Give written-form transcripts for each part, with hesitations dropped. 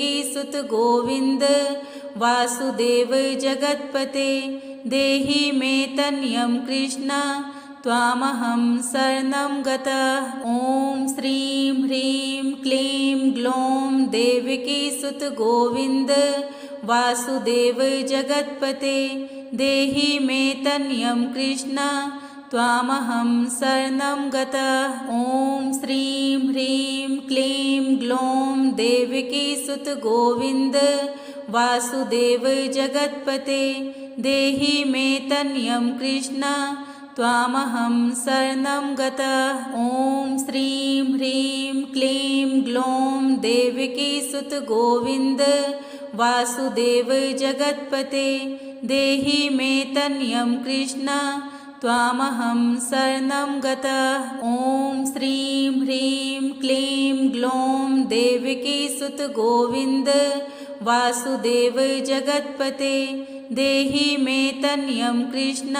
देवकी सुत गोविंद वासुदेव जगत्पते देहि मे तन्यं कृष्ण त्वामहं शरणं गतः। ॐ श्रीं ह्रीं क्लीं ग्लौं देवकी सुत गोविंद वासुदेव जगत्पते देहि मे तन्यं कृष्ण त्वामहं शरणं गतः। ॐ श्रीं ह्रीं क्लीं ग्लौं देवकी सुत गोविंद वासुदेव जगत्पते देहि मे तन्यं कृष्ण त्वामहं शरणं गतः। ॐ श्रीं ह्रीं क्लीं ग्लौं देवकी सुत गोविंद वासुदेव जगत्पते देहि मे तन्यं कृष्ण त्वामहं शरणं गतः। ॐ श्रीं ह्रीं क्लीं ग्लौं देवकी सुत गोविंद वासुदेव जगत्पते देहि मे तन्यं कृष्ण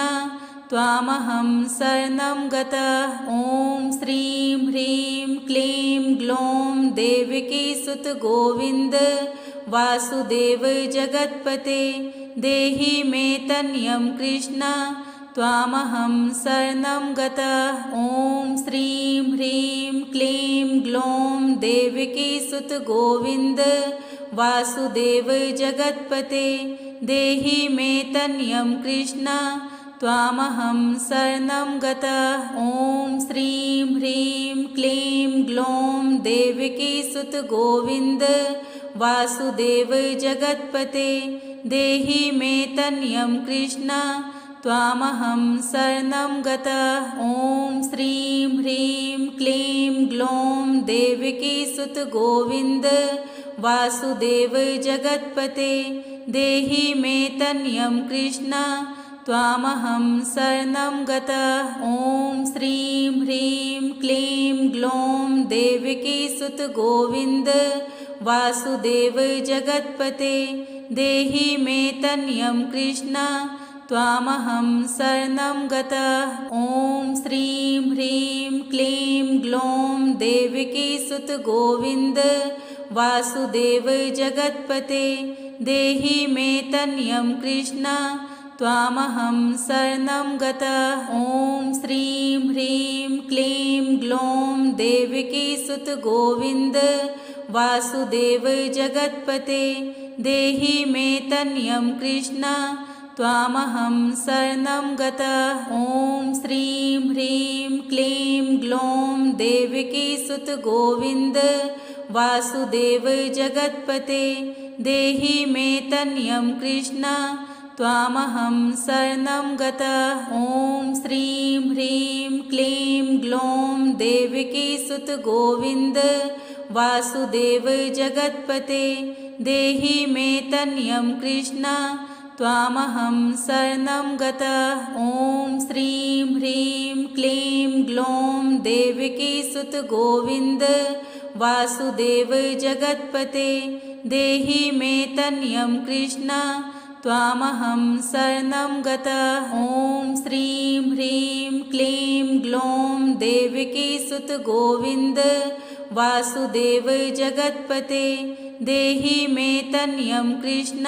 त्वामहं शरणं गतः। ॐ श्रीं ह्रीं क्लीं ग्लौं देवकी सुत गोविंद वासुदेव जगत्पते देहि मे तन्यं कृष्ण त्वामहं शरणं गतः। ॐ श्रीं ह्रीं क्लीं ग्लौं देवकी सुत गोविंद वासुदेव जगत्पते देहि मे तन्यं कृष्ण त्वामहं शरणं गतः। ॐ श्रीं ह्रीं क्लीं ग्लौं देवकी सुत गोविंद वासुदेव जगत्पते देहि मे तन्यं कृष्ण त्वामहं शरणं गतः। ॐ श्रीं ह्रीं क्लीं ग्लौं देवकी सुत गोविंद वासुदेव जगत्पते देहि मे तन्यं कृष्ण त्वामहं शरणं गतः। ॐ श्रीं ह्रीं क्लीं ग्लौं देवकी सुत गोविंद वासुदेव जगत्पते देहि मे तन्यं कृष्ण त्वामहं शरणं गतः। ॐ श्रीं ह्रीं क्लीं ग्लौं देवकी सुत गोविंद वासुदेव जगत्पते देहि मे तन्यं कृष्ण त्वामहं शरणं गतः। ॐ श्रीं ह्रीं क्लीं ग्लौं देवकी सुत गोविंद वासुदेव जगत्पते देहि मे तन्यं कृष्ण त्वामहं शरणं गतः। ॐ श्रीं ह्रीं क्लीं ग्लौं देवकी सुत गोविंद वासुदेव जगत्पते देहि मे तन्यं कृष्ण त्वामहं शरणं गतः। ॐ श्रीं ह्रीं क्लीं ग्लौं देवकी सुत गोविंद वासुदेव जगत्पते देहि मे तन्यं कृष्ण त्वामहं शरणं गतः। ॐ श्रीं ह्रीं क्लीं ग्लौं देवकी सुत गोविंद वासुदेव जगत्पते देहि मे तन्यं कृष्ण त्वामहं शरणं गतः। ॐ श्रीं ह्रीं क्लीं ग्लौं देवकी सुत गोविंद वासुदेव जगत्पते देहि मे तन्यं कृष्ण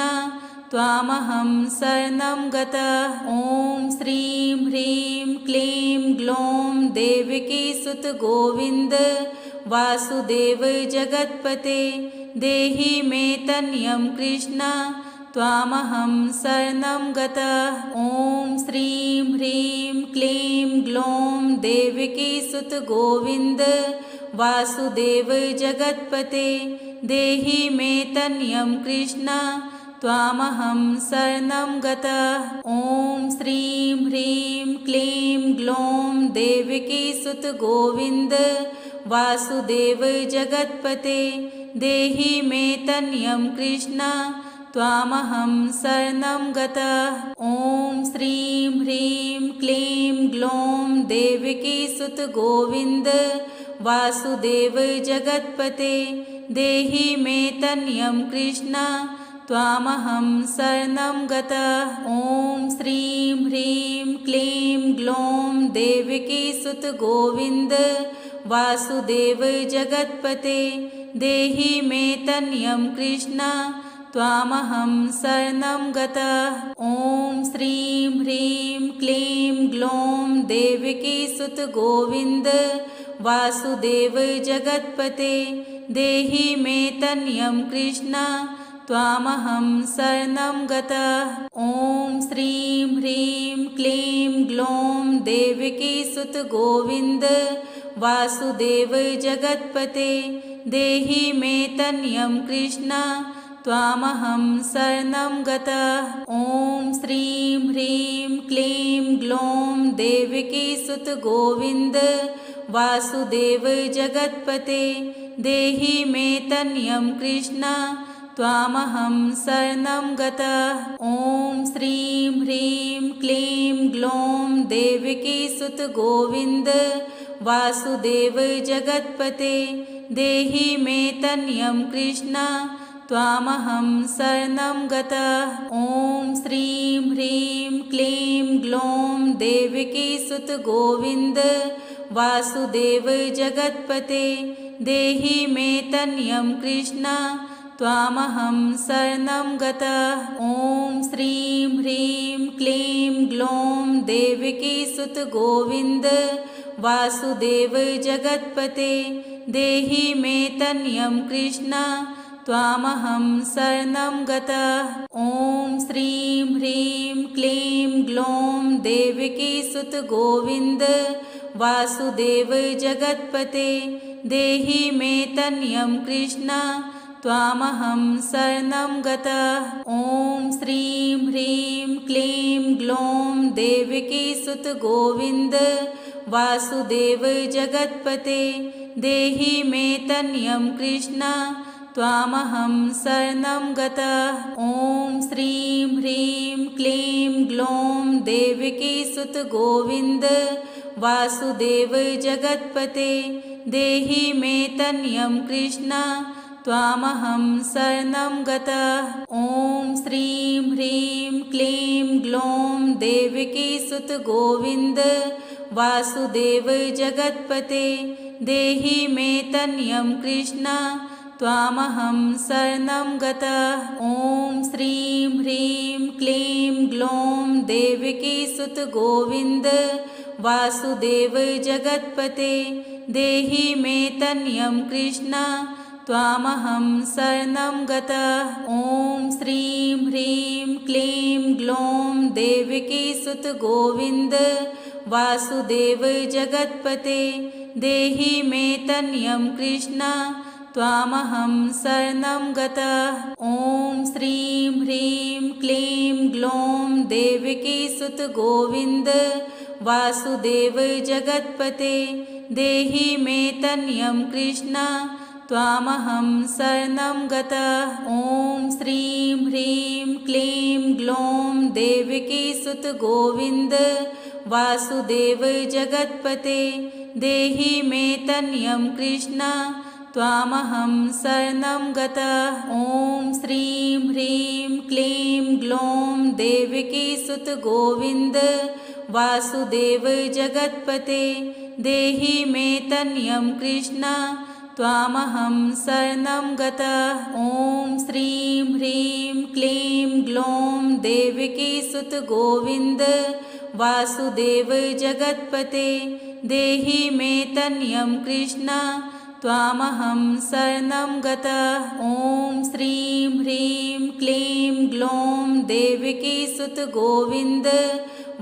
त्वामहं शरणं गतः। ॐ श्रीं ह्रीं क्लीं ग्लौं देवकी सुत गोविंद वासुदेव जगत्पते देहि मे तन्यं कृष्ण त्वामहं शरणं गतः। ॐ श्रीं ह्रीं क्लीं ग्लौं देवकी सुत गोविंद वासुदेव जगत्पते देहि मे तन्यं कृष्ण त्वामहं शरणं गतः। ॐ श्रीं ह्रीं क्लीं ग्लौं देवकी सुत गोविंद वासुदेव जगत्पते देहि मे तन्यं कृष्ण त्वामहं शरणं गतः। ॐ श्रीं ह्रीं क्लीं ग्लौं देवकी सुत गोविंद वासुदेव जगत्पते देहि मे तन्यं कृष्ण त्वामहं शरणं गतः। ॐ श्रीं ह्रीं क्लीं ग्लौं देवकी सुत गोविंद वासुदेव जगत्पते देहि मे तन्यं कृष्ण त्वामहं शरणं गतः। ॐ श्रीं ह्रीं क्लीं ग्लौं देवकी सुत गोविन्द वासुदेव जगत्पते देहि मे तन्यं कृष्ण त्वामहं शरणं गतः। ॐ श्रीं ह्रीं क्लीं ग्लौं देवकी सुत गोविन्द वासुदेव जगत्पते देहि मे तन्यं कृष्ण त्वामहं शरणं गतः। ॐ श्रीं ह्रीं क्लीं ग्लौं देवकी सुत गोविन्द वासुदेव जगत्पते देहि मे तन्यं कृष्ण त्वामहं शरणं गतः। ॐ श्रीं ह्रीं क्लीं ग्लौं देवकी सुत गोविन्द वासुदेव जगत्पते देहि मे तन्यं कृष्ण त्वामहं शरणं गतः। ॐ श्रीं ह्रीं क्लीं ग्लौं देवकी सुत गोविन्द वासुदेव जगत्पते देहि मे तन्यं कृष्ण त्वामहं शरणं गतः। ॐ श्रीं ह्रीं क्लीं ग्लौं देवकी सुत गोविन्द वासुदेव जगत्पते देहि मे तन्यं कृष्ण त्वामहं शरणं गतः। ॐ श्रीं ह्रीं क्लीं ग्लौं देवकी सुत गोविन्द वासुदेव जगत्पते देहि मे तन्यं कृष्ण त्वामहं शरणं गतः। ॐ श्रीं ह्रीं क्लीं ग्लौं देवकी सुत गोविन्द वासुदेव जगत्पते देहि मे तन्यं कृष्ण त्वामहं शरणं गतः। ॐ श्रीं ह्रीं क्लीं ग्लौं देवकी सुत गोविन्द वासुदेव जगत्पते देहि मे तन्यं कृष्ण त्वामहं शरणं गतः। ॐ श्रीं ह्रीं क्लीं ग्लौं देवकी सुत गोविन्द वासुदेव जगत्पते देहि मे तन्यं कृष्ण त्वामहं शरणं गतः। ॐ श्रीं ह्रीं क्लीं ग्लौं देवकी सुत गोविन्द वासुदेव जगत्पते देहि मे तन्यं कृष्ण त्वामहं शरणं गतः। ॐ श्रीं ह्रीं क्लीं ग्लौं देवकी सुत गोविन्द वासुदेव जगत्पते देहि मे तन्यं कृष्ण त्वामहं शरणं गतः। ॐ श्रीं ह्रीं क्लीं ग्लौं देवकी सुत गोविन्द वासुदेव जगत्पते देहि मे तन्यं कृष्ण त्वामहं शरणं गतः। ॐ श्रीं ह्रीं क्लीं ग्लौं देवकी सुत गोविन्द वासुदेव जगत्पते देहि मे तन्यं कृष्ण त्वामहं शरणं गतः। ॐ श्रीं ह्रीं क्लीं ग्लौं देवकी सुत गोविन्द वासुदेव जगत्पते देहि मे तन्यं कृष्ण त्वामहं शरणं गतः। ॐ श्रीं ह्रीं क्लीं ग्लौं देवकी सुत गोविन्द वासुदेव जगत्पते देहि मे तन्यं कृष्ण त्वामहं शरणं गतः। ॐ श्रीं ह्रीं क्लीं ग्लौं देवकी सुत गोविन्द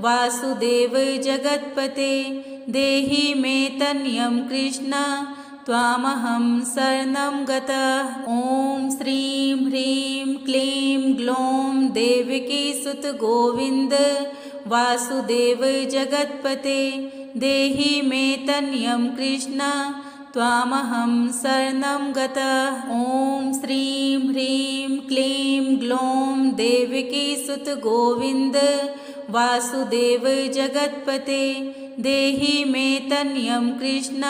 वासुदेव जगत्पते देहि मे तन्यं कृष्ण त्वामहं शरणं गतः। ॐ श्रीं ह्रीं क्लीं ग्लौं देवकी सुत गोविन्द वासुदेव जगत्पते देहि मे तन्यं कृष्ण त्वामहं शरणं गतः। ॐ श्रीं ह्रीं क्लीं ग्लौं देवकी सुत गोविन्द वासुदेव जगत्पते देहि मे तन्यं कृष्ण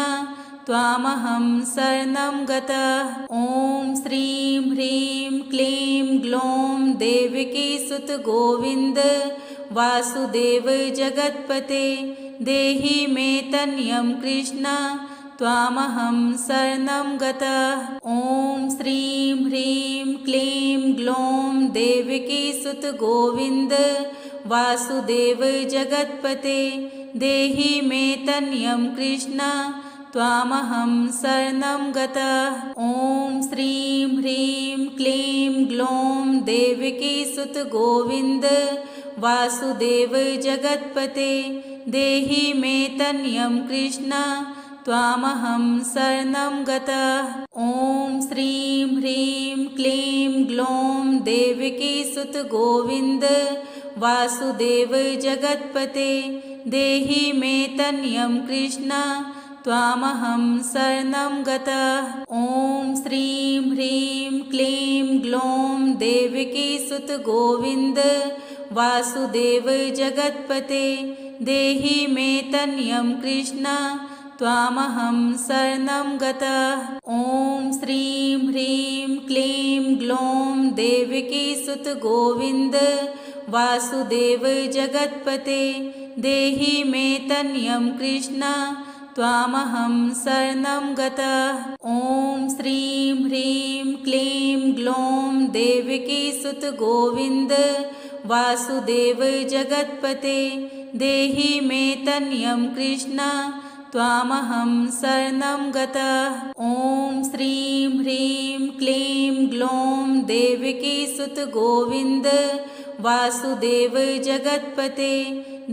त्वामहं शरणं गतः। ॐ श्रीं ह्रीं क्लीं ग्लौं देवकी सुत गोविन्द वासुदेव जगत्पते देहि मे तन्यं कृष्ण त्वामहं शरणं गतः। ॐ श्रीं ह्रीं क्लीं ग्लौं देवकीसुत गोविन्द वासुदेव जगत्पते देहि मे तनयं कृष्ण त्वामहं शरणं गतः। ॐ श्रीं ह्रीं क्लीं ग्लौं देवकीसुत गोविन्द वासुदेव जगत्पते देहि मे तनयं कृष्ण त्वामहं शरणं गतः। ॐ श्रीं ह्रीं क्लीं ग्लौं देवकीसुत गोविन्द वासुदेव जगत्पते देहि मे तनयं कृष्ण त्वामहं शरणं गतः। ॐ श्रीं ह्रीं क्लीं ग्लौं देवकीसुत गोविन्द वासुदेव जगत्पते देहि मे तनयं कृष्ण त्वामहं शरणं गतः। ॐ श्रीं ह्रीं क्लीं ग्लौं देवकीसुत गोविन्द वासुदेव जगत्पते देहि मे तनयं कृष्ण त्वामहं शरणं गतः। ॐ श्रीं ह्रीं क्लीं ग्लौं देवकीसुत गोविन्द वासुदेव जगत्पते देहि मे तनयं कृष्ण त्वामहं शरणं गतः। ॐ श्रीं ह्रीं क्लीं ग्लौं देवकीसुत गोविन्द वासुदेव जगत्पते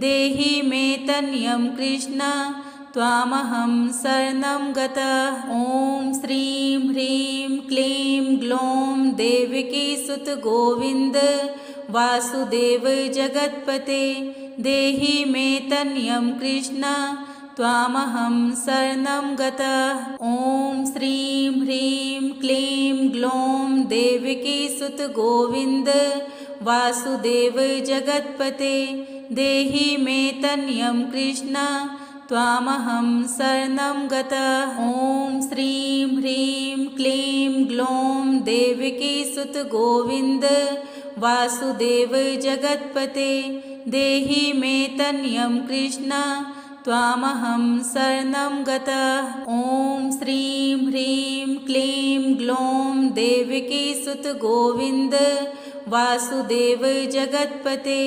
देहि मे तनयं कृष्ण त्वामहं शरणं गतः। ॐ श्रीं ह्रीं क्लीं ग्लौं देवकीसुत गोविन्द वासुदेव जगत्पते देहि मे तनयं कृष्ण त्वामहं शरणं गतः। ॐ श्रीं ह्रीं क्लीं ग्लौं देवकीसुत गोविन्द वासुदेव जगत्पते देहि मे तनयं कृष्ण त्वामहं शरणं गतः। ॐ श्रीं ह्रीं क्लीं ग्लौं देवकीसुत गोविन्द वासुदेव जगत्पते देहि मे तनयं कृष्ण त्वामहं शरणं गतः। ॐ श्रीं ह्रीं क्लीं ग्लौं देवकीसुत गोविन्द वासुदेव जगत्पते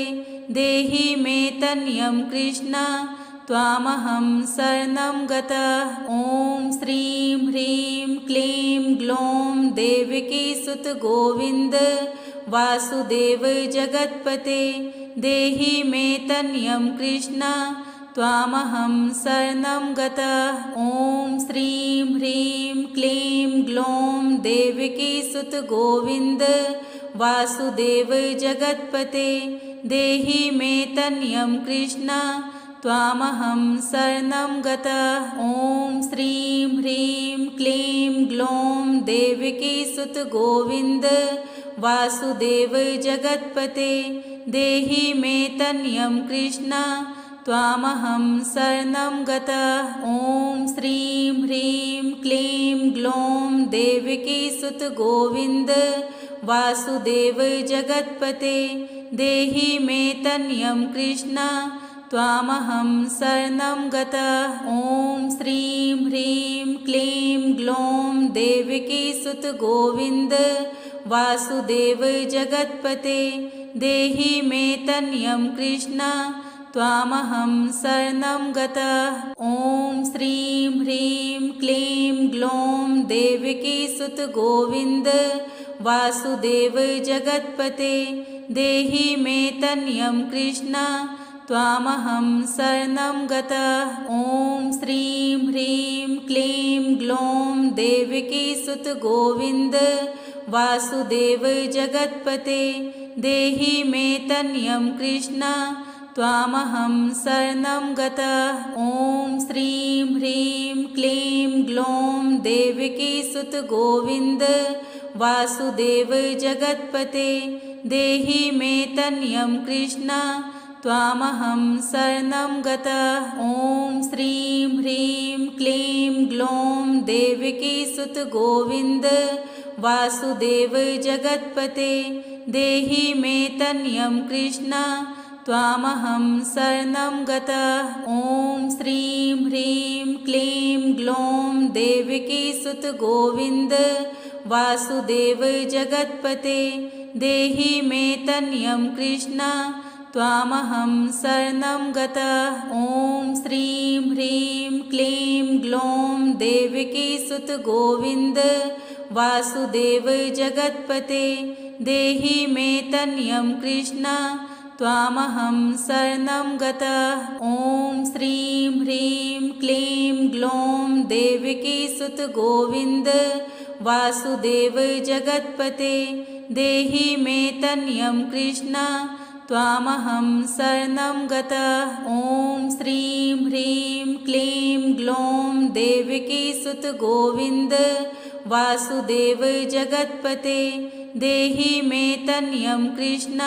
देहि मे तनयं कृष्ण त्वामहं शरणं गतः। ॐ श्रीं ह्रीं क्लीं ग्लौं देवकीसुत गोविन्द वासुदेव जगत्पते देहि मे तनयं कृष्ण त्वामहं शरणं गतः। ॐ श्रीं ह्रीं क्लीं ग्लौं देवकीसुत गोविन्द वासुदेव जगत्पते देहि मे तनयं कृष्ण त्वामहं शरणं गतः। ॐ श्रीं ह्रीं क्लीं ग्लौं देवकीसुत गोविन्द वासुदेव जगत्पते देहि मे तनयं कृष्ण त्वामहं शरणं गतः। ॐ श्रीं ह्रीं क्लीं ग्लौं देवकीसुत गोविन्द वासुदेव जगत्पते देहि मे तनयं कृष्ण त्वामहं शरणं गतः। ॐ श्रीं ह्रीं क्लीं ग्लौं देवकीसुत गोविन्द वासुदेव जगत्पते देहि मे तनयं कृष्ण त्वामहं शरणं गतः। ॐ श्रीं ह्रीं क्लीं ग्लौं देवकीसुत गोविन्द वासुदेव जगत्पते देहि मे तनयं कृष्ण त्वामहं शरणं गतः। ॐ श्रीं ह्रीं क्लीं ग्लौं देवकीसुत गोविन्द वासुदेव जगत्पते देहि मे तनयं कृष्ण त्वामहं शरणं गतः। ॐ श्रीं ह्रीं क्लीं ग्लौं देवकीसुत गोविन्द वासुदेव जगत्पते देहि मे तनयं कृष्ण त्वामहं शरणं गतः। ॐ श्रीं ह्रीं क्लीं ग्लौं देवकीसुत गोविन्द वासुदेव जगत्पते देहि मे तनयं कृष्ण त्वामहं शरणं गतः। ॐ श्रीं ह्रीं क्लीं ग्लौं देवकी सुत गोविन्द वासुदेव जगत्पते देहि मे तनयं कृष्ण त्वामहं शरणं गतः। ॐ श्रीं ह्रीं क्लीं ग्लौं देवकी सुत गोविन्द वासुदेव जगत्पते देहि मे तनयं कृष्ण त्वामहं शरणं गतः। ॐ श्रीं ह्रीं क्लीं ग्लौं देवकी सुत गोविन्द वासुदेव जगत्पते देहि मे तनयं कृष्ण त्वामहं शरणं गतः। ॐ श्रीं ह्रीं क्लीं ग्लौं देवकी सुत गोविन्द वासुदेव जगत्पते देहि मे तनयं कृष्ण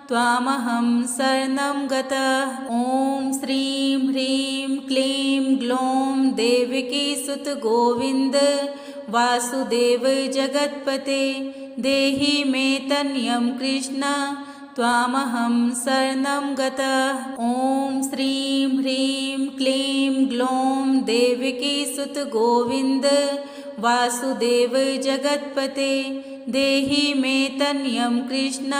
त्वामहं शरणं गतः। ॐ श्रीं ह्रीं क्लीं ग्लौं देवकी सुत गोविन्द वासुदेव जगत्पते देहि मे तनयं कृष्ण त्वामहं शरणं गतः। ॐ श्रीं ह्रीं क्लीं ग्लौं देवकी सुत गोविन्द वासुदेव जगत्पते देहि मे तनयं कृष्ण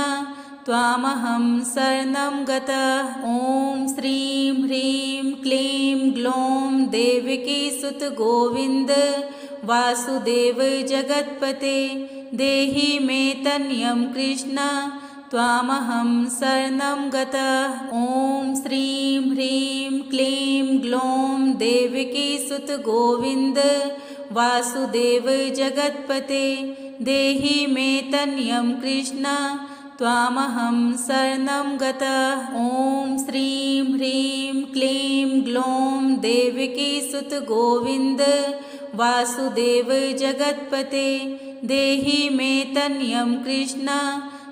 त्वामहं शरणं गतः। ॐ श्रीं ह्रीं क्लीं ग्लौं देवकी सुत गोविन्द वासुदेव जगत्पते देहि मे तनयं कृष्ण त्वामहं शरणं गतः। ॐ श्रीं ह्रीं क्लीं ग्लौं देवकी सुत गोविन्द वासुदेव जगत्पते देहि मे तनयं कृष्ण त्वामहं शरणं गतः। ॐ श्रीं ह्रीं क्लीं ग्लौं देवकी सुत गोविन्द वासुदेव जगत्पते देहि मे तनयं कृष्ण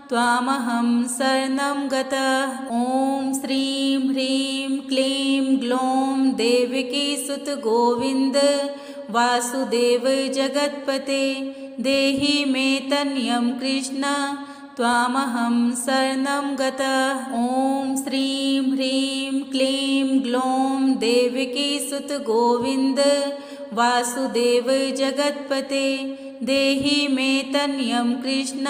त्वामहं शरणं गतः। ॐ श्रीं ह्रीं क्लीं ग्लौं देवकी सुत गोविन्द वासुदेव जगत्पते देहि मे तनयं कृष्ण त्वामहं शरणं गतः। ॐ श्रीं ह्रीं क्लीं ग्लौं देवकी सुत गोविन्द वासुदेव जगत्पते देहि मे तनयं कृष्ण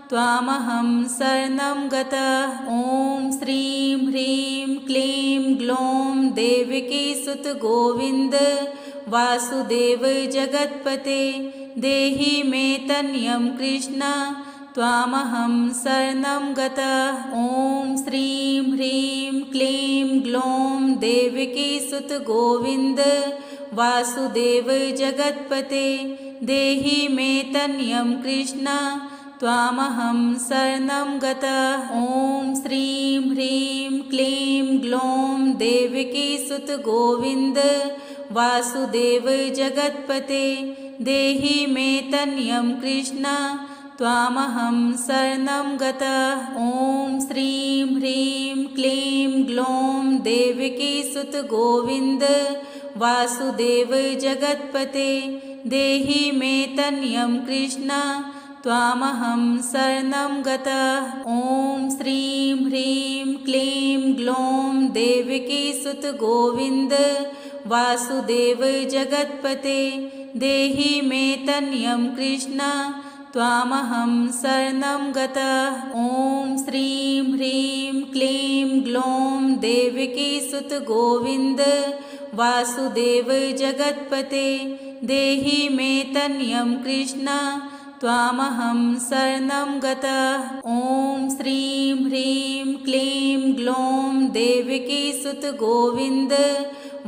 त्वामहं शरणं गतः। ॐ श्रीं ह्रीं क्लीं ग्लौं देवकी सुत गोविन्द वासुदेव जगत्पते देहि मे तनयं कृष्ण त्वामहं शरणं गतः। ॐ श्रीं ह्रीं क्लीं ग्लौं देवकी सुत गोविन्द वासुदेव जगत्पते देहि मे तनयं कृष्ण त्वामहं शरणं गतः। ॐ श्रीं ह्रीं क्लीं ग्लौं देवकी सुत गोविन्द वासुदेव जगत्पते देहि मे तनयं कृष्ण त्वामहं शरणं गतः। ॐ श्रीं ह्रीं क्लीं ग्लौं देवकी सुत गोविन्द वासुदेव जगत्पते देहि मे तनयं कृष्ण त्वामहं शरणं गतः। ॐ श्रीं ह्रीं क्लीं ग्लौं देवकी सुत गोविन्द वासुदेव जगत्पते देहि मे तनयं कृष्ण त्वामहं शरणं गतः। ॐ श्रीं ह्रीं क्लीं ग्लौं देवकी सुत गोविन्द वासुदेव जगत्पते देहि मे तनयं कृष्ण त्वामहं शरणं गतः। ॐ श्रीं ह्रीं क्लीं ग्लौं देवकी सुत गोविन्द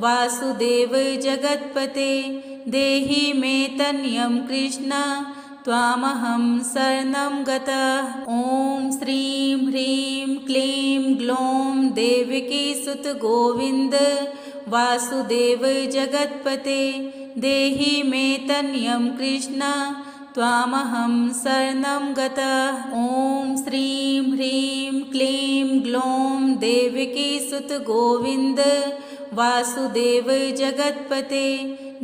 वासुदेव जगत्पते देहि मे तनयं कृष्ण त्वामहं शरणं गतः। ॐ श्रीं ह्रीं क्लीं ग्लौं देवकी सुत गोविन्द वासुदेव जगत्पते देहि मे तनयं कृष्ण त्वामहं शरणं गतः। ॐ श्रीं ह्रीं क्लीं ग्लौं देवकी सुत गोविन्द वासुदेव जगत्पते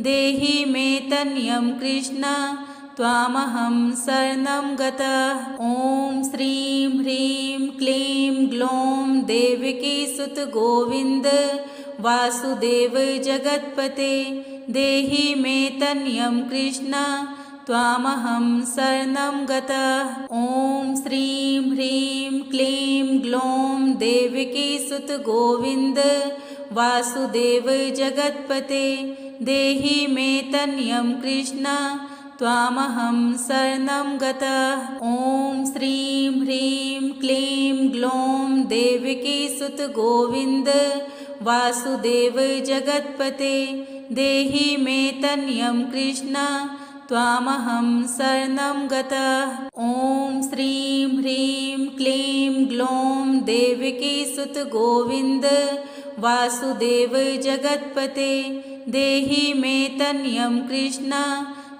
देहि मे तनयं कृष्ण त्वामहं शरणं गतः। ॐ श्रीं ह्रीं क्लीं ग्लौं देवकीसुत गोविन्द वासुदेव जगत्पते देहि मे तनयं कृष्ण त्वामहं शरणं गतः। ॐ श्रीं ह्रीं क्लीं ग्लौं देवकीसुत गोविन्द वासुदेव जगत्पते देहि मे तनयं कृष्ण त्वामहं शरणं गतः। ॐ श्रीं ह्रीं क्लीं ग्लौं देवकीसुत गोविन्द वासुदेव जगत्पते देहि मे तनयं कृष्ण त्वामहं शरणं गतः। ॐ श्रीं ह्रीं क्लीं ग्लौं देवकीसुत गोविन्द वासुदेव जगत्पते देहि मे तनयं कृष्ण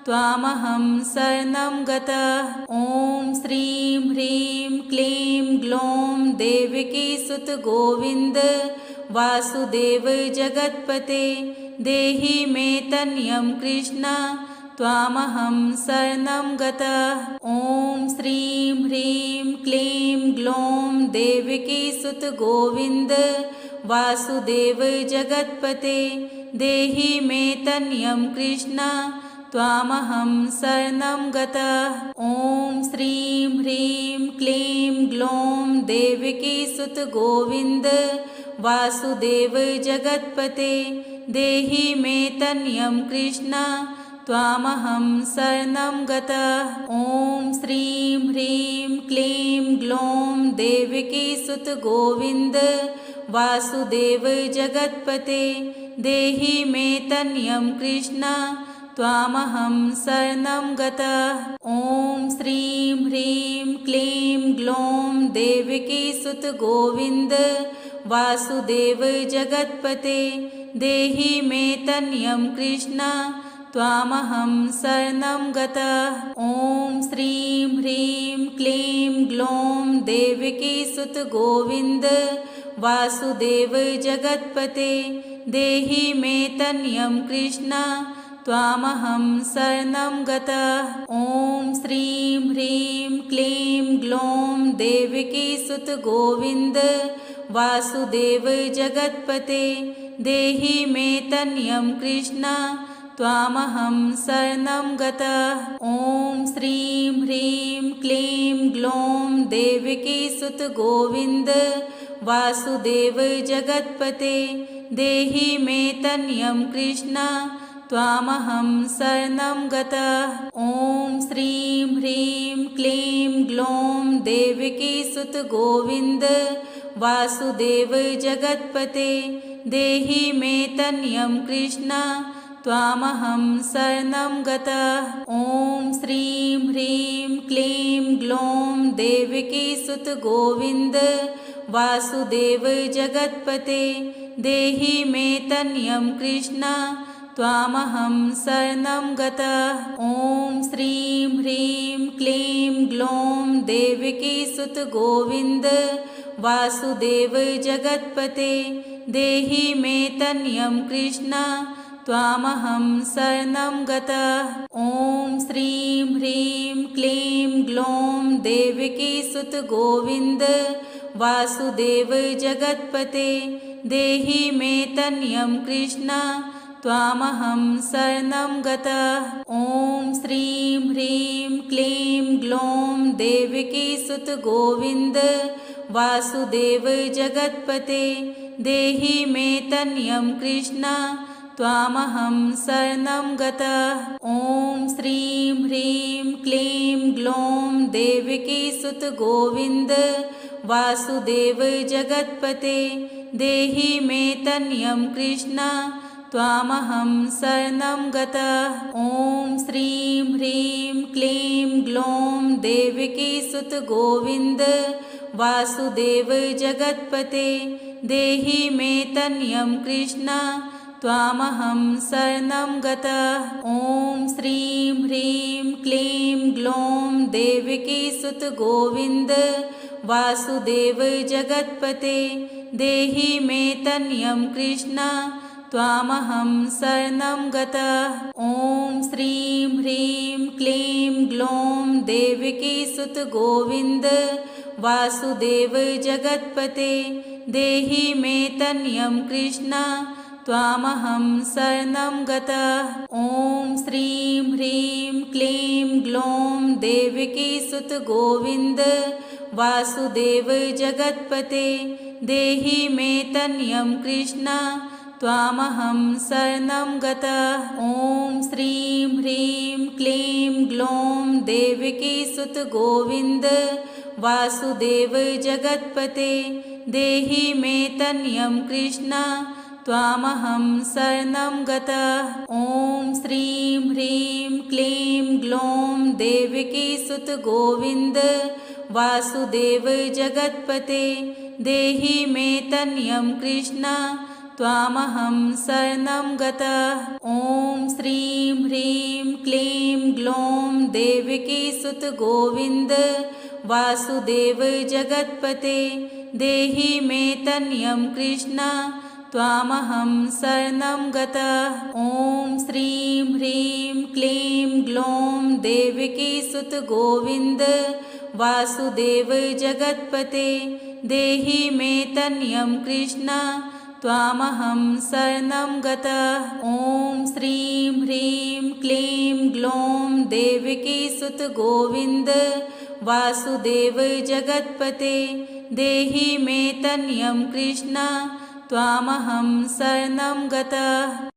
त्वामहं शरणं गतः। ॐ श्रीं ह्रीं क्लीं ग्लौं देवकीसुत गोविन्द वासुदेव जगत्पते देहि मे तनयं कृष्ण त्वामहं शरणं गतः। ॐ श्रीं ह्रीं क्लीं ग्लौं देवकीसुत गोविन्द वासुदेव जगत्पते देहि मे तनयं कृष्ण त्वामहं शरणं गतः। ॐ श्रीं ह्रीं क्लीं ग्लौं देवकीसुत गोविन्द वासुदेव जगत्पते देहि मे तनयं कृष्ण त्वामहं शरणं गतः। ॐ श्रीं ह्रीं क्लीं ग्लौं देवकीसुत गोविन्द वासुदेव जगत्पते देहि मे तनयं कृष्ण त्वामहं शरणं गतः। ॐ श्रीं ह्रीं क्लीं ग्लौं देवकीसुत गोविन्द वासुदेव जगत्पते देहि मे तनयं कृष्ण त्वामहं शरणं गतः। ॐ श्रीं ह्रीं क्लीं ग्लौं देवकीसुत गोविन्द वासुदेव जगत्पते देहि मे तनयं कृष्ण त्वामहं शरणं गतः। ॐ श्रीं ह्रीं क्लीं ग्लौं देवकीसुत गोविन्द वासुदेव जगत्पते देहि मे तनयं कृष्ण त्वामहं शरणं गतः। ॐ श्रीं ह्रीं क्लीं ग्लौं देवकीसुत गोविन्द वासुदेव जगत्पते देहि मे तनयं कृष्ण त्वामहं शरणं गतः। ॐ श्रीं ह्रीं क्लीं ग्लौं देवकीसुत गोविन्द वासुदेव जगत्पते देहि मे तनयं कृष्ण त्वामहं शरणं गतः। ॐ श्रीं ह्रीं क्लीं ग्लौं देवकीसुत गोविन्द वासुदेव जगत्पते देहि मे तनयं कृष्ण त्वामहं शरणं गतः। ॐ श्रीं ह्रीं क्लीं ग्लौं देवकीसुत गोविन्द वासुदेव जगत्पते देहि मे तनयं कृष्ण त्वामहं शरणं गतः। ॐ श्रीं ह्रीं क्लीं ग्लौं देवकीसुत गोविन्द वासुदेव जगत्पते देहि मे तनयं कृष्ण त्वामहं शरणं गतः। ॐ श्रीं ह्रीं क्लीं ग्लौं देवकीसुत गोविन्द वासुदेव जगत्पते देहि मे तनयं कृष्ण त्वामहं शरणं गतः। ॐ श्रीं ह्रीं क्लीं ग्लौं देवकीसुत गोविन्द वासुदेव जगत्पते देहि मे तनयं कृष्ण त्वामहं शरणं गतः। ॐ श्रीं ह्रीं क्लीं ग्लौं देवकीसुत गोविन्द वासुदेव जगत्पते देहि मे तनयं कृष्ण त्वामहं शरणं गतः। ॐ श्रीं ह्रीं क्लीं ग्लौं देवकीसुत गोविन्द वासुदेव जगत्पते देहि मे तनयं कृष्ण त्वामहं शरणं गतः। ॐ श्रीं ह्रीं क्लीं ग्लौं देवकी सुत गोविन्द वासुदेव जगत्पते देहि मे तनयं कृष्ण त्वामहं शरणं गतः। ॐ श्रीं ह्रीं क्लीं ग्लौं देवकी सुत गोविन्द वासुदेव जगत्पते देहि मे तनयं कृष्ण त्वामहं शरणं गतः। ॐ श्रीं ह्रीं क्लीं ग्लौं देवकी सुत गोविन्द वासुदेव जगत्पते देहि मे तनयं कृष्ण त्वामहं शरणं गतः। ॐ श्रीं ह्रीं क्लीं ग्लौं देवकी सुत गोविन्द वासुदेव जगत्पते देहि मे तनयं कृष्ण त्वामहं शरणं गतः। ॐ श्रीं ह्रीं क्लीं ग्लौं देवकी सुत गोविन्द वासुदेव जगत्पते देहि मे तनयं कृष्ण त्वामहं शरणं गतः। ॐ श्रीं ह्रीं क्लीं ग्लौं देवकी सुत गोविन्द वासुदेव जगत्पते देहि मे तनयं कृष्ण त्वामहं शरणं गतः। ॐ श्रीं ह्रीं क्लीं ग्लौं देवकी सुत गोविन्द वासुदेव जगत्पते देहि मे तनयं कृष्ण त्वामहं शरणं गतः।